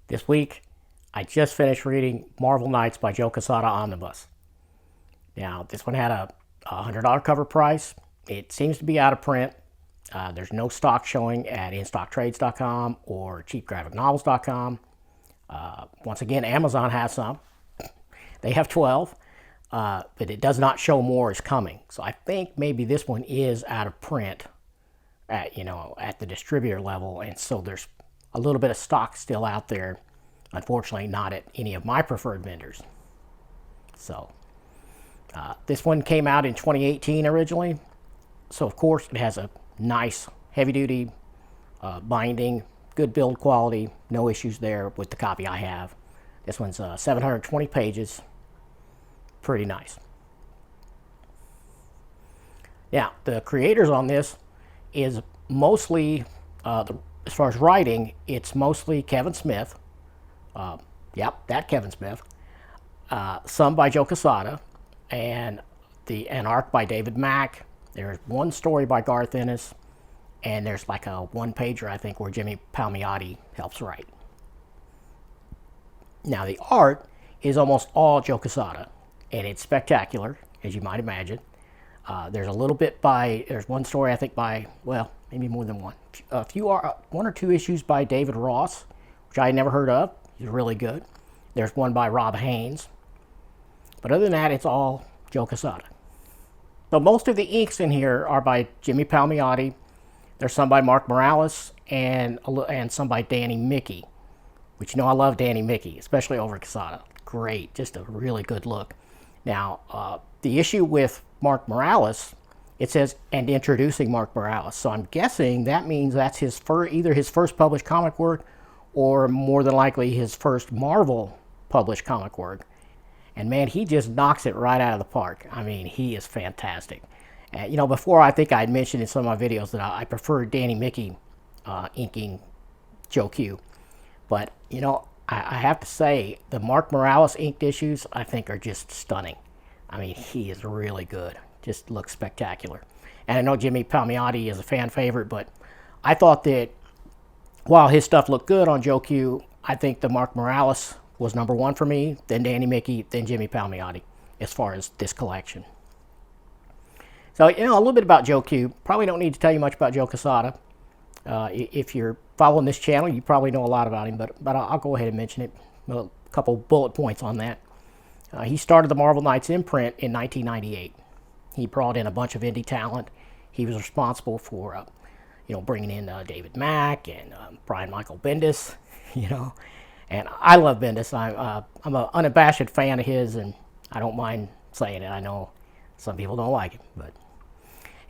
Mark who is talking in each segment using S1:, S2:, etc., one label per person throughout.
S1: This week, I just finished reading Marvel Knights by Joe Quesada Omnibus. Now, this one had a $100 cover price. It seems to be out of print. There's no stock showing at InStockTrades.com or CheapGraphicNovels.com. Once again, Amazon has some. They have 12, but it does not show more is coming. So I think maybe this one is out of print at the distributor level, and so there's a little bit of stock still out there. Unfortunately, not at any of my preferred vendors. So this one came out in 2018 originally. So of course it has a nice heavy-duty binding, good build quality, no issues there with the copy I have. This one's 720 pages, pretty nice. Now, the creators on this is mostly, as far as writing, it's mostly Kevin Smith. Yep, that Kevin Smith. Some by Joe Quesada, and an arc by David Mack. There's one story by Garth Ennis, and there's like a one-pager, I think, where Jimmy Palmiotti helps write. Now, the art is almost all Joe Quesada, and it's spectacular, as you might imagine. There's a little bit there's one story, I think, by, well, maybe more than one. One or two issues by David Ross, which I had never heard of. He's really good. There's one by Rob Haynes. But other than that, it's all Joe Quesada. So most of the inks in here are by Jimmy Palmiotti. There's some by Mark Morales and some by Danny Mickey, which I love Danny Mickey, especially over Quesada. Great, just a really good look. Now, the issue with Mark Morales, it says, and introducing Mark Morales. So I'm guessing that means that's either his first published comic work or more than likely his first Marvel published comic work. And man, he just knocks it right out of the park. I mean, he is fantastic. Before I think I had mentioned in some of my videos that I prefer Danny Mickey inking Joe Q. But, I have to say, the Mark Morales inked issues, I think, are just stunning. I mean, he is really good. Just looks spectacular. And I know Jimmy Palmiotti is a fan favorite, but I thought that while his stuff looked good on Joe Q, I think the Mark Morales was number one for me, then Danny Mickey, then Jimmy Palmiotti, as far as this collection. So, a little bit about Joe Q. Probably don't need to tell you much about Joe Quesada. If you're following this channel, you probably know a lot about him, but I'll go ahead and mention it. A couple bullet points on that. He started the Marvel Knights imprint in 1998. He brought in a bunch of indie talent. He was responsible for, bringing in David Mack and Brian Michael Bendis, And I love Bendis. I'm an unabashed fan of his, and I don't mind saying it. I know some people don't like it, but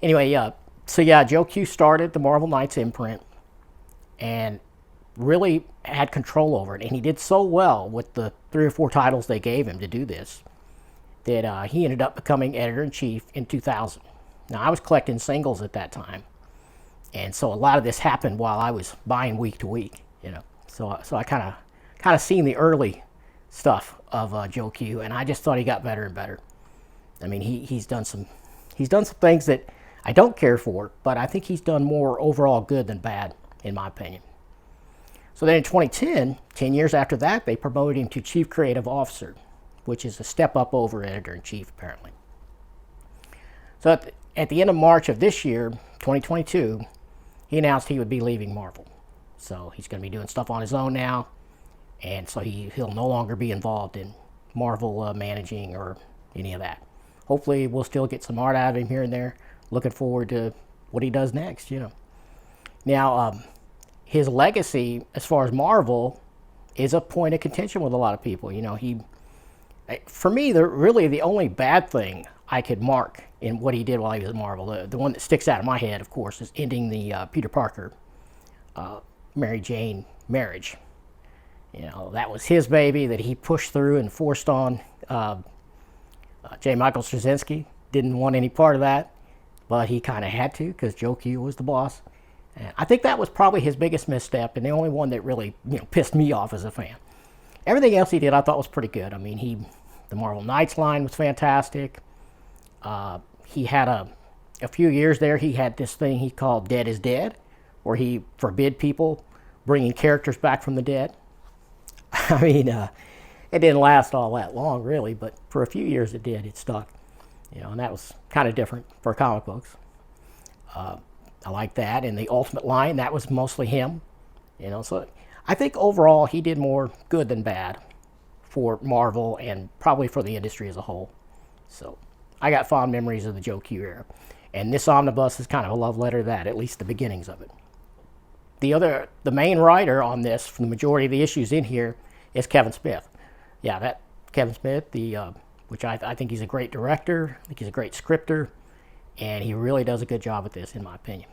S1: anyway, Joe Q started the Marvel Knights imprint and really had control over it. And he did so well with the 3 or 4 titles they gave him to do this that he ended up becoming editor-in-chief in 2000. Now, I was collecting singles at that time, and so a lot of this happened while I was buying week to week, So I kind of seen the early stuff of Joe Q, and I just thought he got better and better. I mean, he's done some things that I don't care for, but I think he's done more overall good than bad, in my opinion. So then in 2010, 10 years after that, they promoted him to Chief Creative Officer, which is a step up over Editor-in-Chief, apparently. So at the end of March of this year, 2022, he announced he would be leaving Marvel. So he's going to be doing stuff on his own now, and so he'll no longer be involved in Marvel managing or any of that. Hopefully we'll still get some art out of him here and there. Looking forward to what he does next, Now, his legacy as far as Marvel is a point of contention with a lot of people. For me, really the only bad thing I could mark in what he did while he was at Marvel, the one that sticks out of my head, of course, is ending the Peter Parker, Mary Jane marriage. That was his baby that he pushed through and forced on J. Michael Straczynski. Didn't want any part of that, but he kind of had to because Joe Q was the boss. And I think that was probably his biggest misstep and the only one that really pissed me off as a fan. Everything else he did I thought was pretty good. I mean, the Marvel Knights line was fantastic. He had a few years there, he had this thing he called Dead is Dead, where he forbid people bringing characters back from the dead. I mean, it didn't last all that long, really, but for a few years it did. It stuck, and that was kind of different for comic books. I like that. And the Ultimate line, that was mostly him, So I think overall he did more good than bad for Marvel and probably for the industry as a whole. So I got fond memories of the Joe Q era. And this omnibus is kind of a love letter to that, at least the beginnings of it. The main writer on this, for the majority of the issues in here, is Kevin Smith. Yeah, that Kevin Smith, which I think he's a great director. I think he's a great scripter, and he really does a good job with this, in my opinion.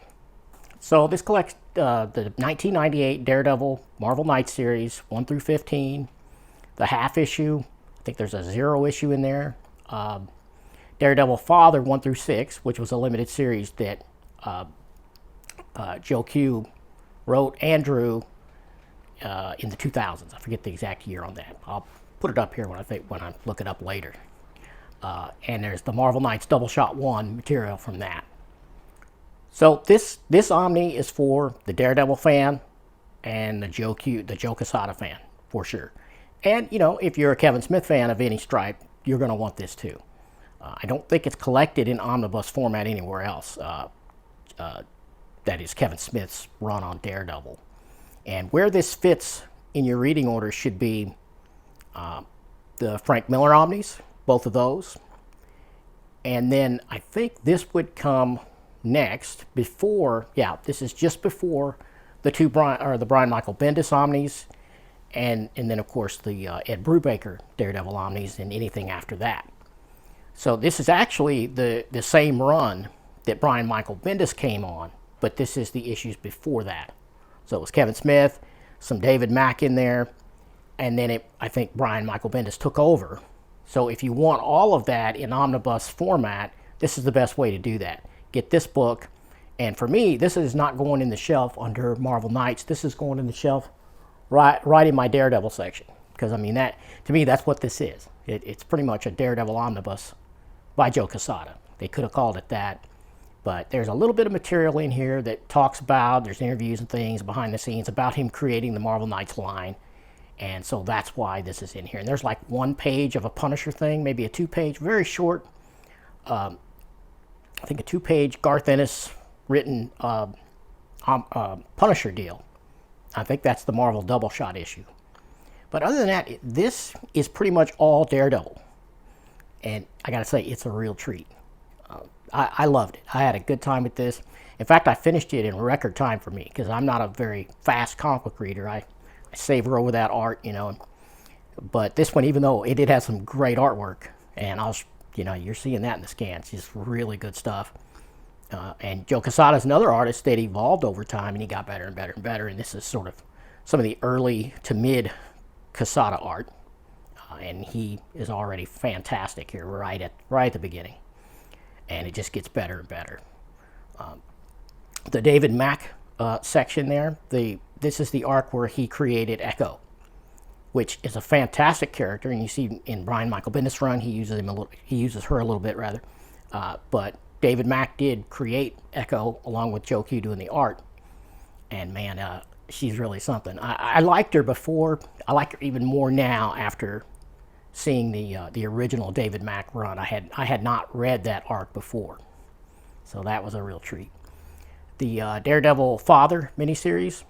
S1: So this collects the 1998 Daredevil Marvel Knights series 1 through 15, the half issue. I think there's a 0 issue in there. Daredevil Father 1 through 6, which was a limited series that Joe Q wrote and drew in the 2000s. I forget the exact year on that. I'll put it up here when I look it up later. And there's the Marvel Knights Double Shot 1 material from that. So this Omni is for the Daredevil fan and the Joe Quesada fan, for sure. And, if you're a Kevin Smith fan of any stripe, you're going to want this too. I don't think it's collected in omnibus format anywhere else. That is Kevin Smith's run on Daredevil. And where this fits in your reading order should be the Frank Miller Omnis, both of those. And then I think this would come next before, this is just before the Brian Michael Bendis Omnis, and then of course the Ed Brubaker Daredevil Omnis, and anything after that. So this is actually the same run that Brian Michael Bendis came on, but this is the issues before that. So it was Kevin Smith, some David Mack in there, and then I think Brian Michael Bendis took over. So if you want all of that in omnibus format, this is the best way to do that. Get this book, and for me, this is not going in the shelf under Marvel Knights. This is going in the shelf right in my Daredevil section, because I mean, that to me, that's what this is. It's pretty much a Daredevil omnibus by Joe Quesada. They could have called it that, but there's a little bit of material in here that talks about, there's interviews and things behind the scenes about him creating the Marvel Knights line, and so that's why this is in here. And there's like 1 page of a Punisher thing, maybe a 2-page, very short, I think a 2-page Garth Ennis written Punisher deal. I think that's the Marvel Double Shot issue. But other than that, this is pretty much all Daredevil. And I gotta say, it's a real treat. I loved it. I had a good time with this. In fact, I finished it in record time for me, because I'm not a very fast comic book reader. I savor over that art, But this one, even though it did have some great artwork, and you're seeing that in the scans, just really good stuff. And Joe Quesada is another artist that evolved over time, and he got better and better and better. And this is sort of some of the early to mid Quesada art. And he is already fantastic here right at the beginning. And it just gets better and better. The David Mack section there, this is the arc where he created Echo, which is a fantastic character. And you see in Brian Michael Bendis' run, he uses her a little bit rather. But David Mack did create Echo along with Joe Q doing the art. And man, she's really something. I liked her before. I like her even more now after seeing the original David Mack run. I had not read that arc before, so that was a real treat. The Daredevil Father miniseries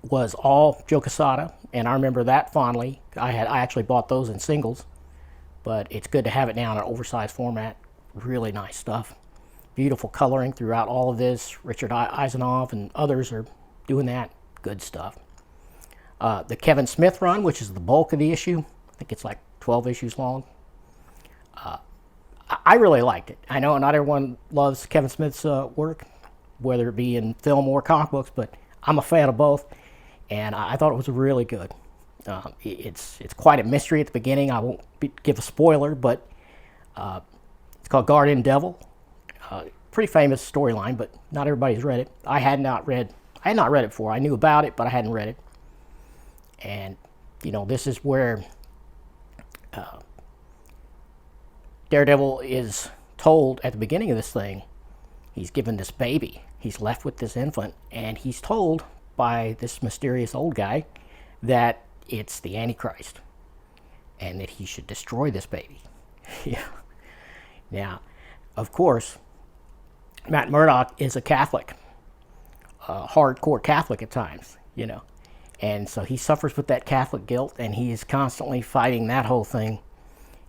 S1: was all Joe Quesada, and I remember that fondly. I actually bought those in singles, but it's good to have it now in an oversized format. Really nice stuff. Beautiful coloring throughout all of this. Richard Eisenoff and others are doing that. Good stuff. The Kevin Smith run, which is the bulk of the issue. I think it's like 12 issues long. I really liked it. I know not everyone loves Kevin Smith's work, whether it be in film or comic books, but I'm a fan of both, and I thought it was really good. It's quite a mystery at the beginning. I won't give a spoiler, but it's called Guardian Devil. Pretty famous storyline, but not everybody's read it. I had not read it before. I knew about it, but I hadn't read it. And this is where Daredevil is told at the beginning of this thing, he's given this baby. He's left with this infant, and he's told by this mysterious old guy that it's the Antichrist, and that he should destroy this baby. Yeah. Now, of course, Matt Murdock is a Catholic, hardcore Catholic at times, you know. And so he suffers with that Catholic guilt, and he is constantly fighting that whole thing,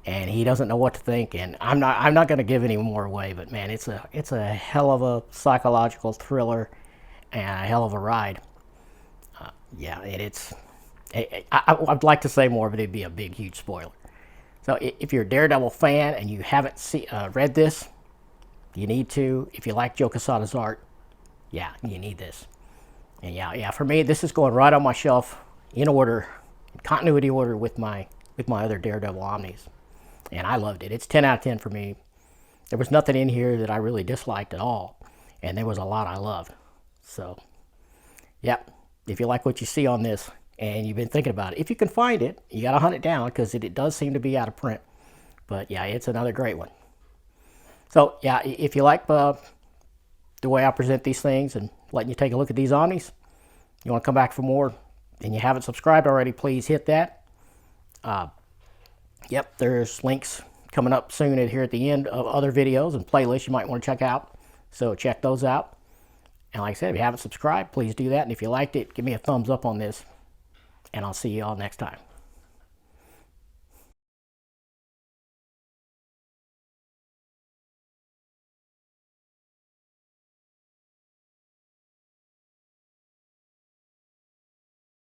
S1: and he doesn't know what to think. And I'm not going to give any more away, but man, it's a hell of a psychological thriller and a hell of a ride. Yeah, and I'd like to say more, but it'd be a big, huge spoiler. So if you're a Daredevil fan and you haven't read this, you need to. If you like Joe Quesada's art, yeah, you need this. And yeah, for me, this is going right on my shelf in order, in continuity order with my other Daredevil Omnis. And I loved it. It's 10 out of 10 for me. There was nothing in here that I really disliked at all, and there was a lot I loved. So, yep. If you like what you see on this and you've been thinking about it, if you can find it, you got to hunt it down because it does seem to be out of print. But yeah, it's another great one. So yeah, if you like the way I present these things and letting you take a look at these Omnis, you want to come back for more, and you haven't subscribed already, please hit that. Yep, there's links coming up soon here at the end of other videos and playlists you might want to check out. So check those out. And like I said, if you haven't subscribed, please do that. And if you liked it, give me a thumbs up on this. And I'll see you all next time.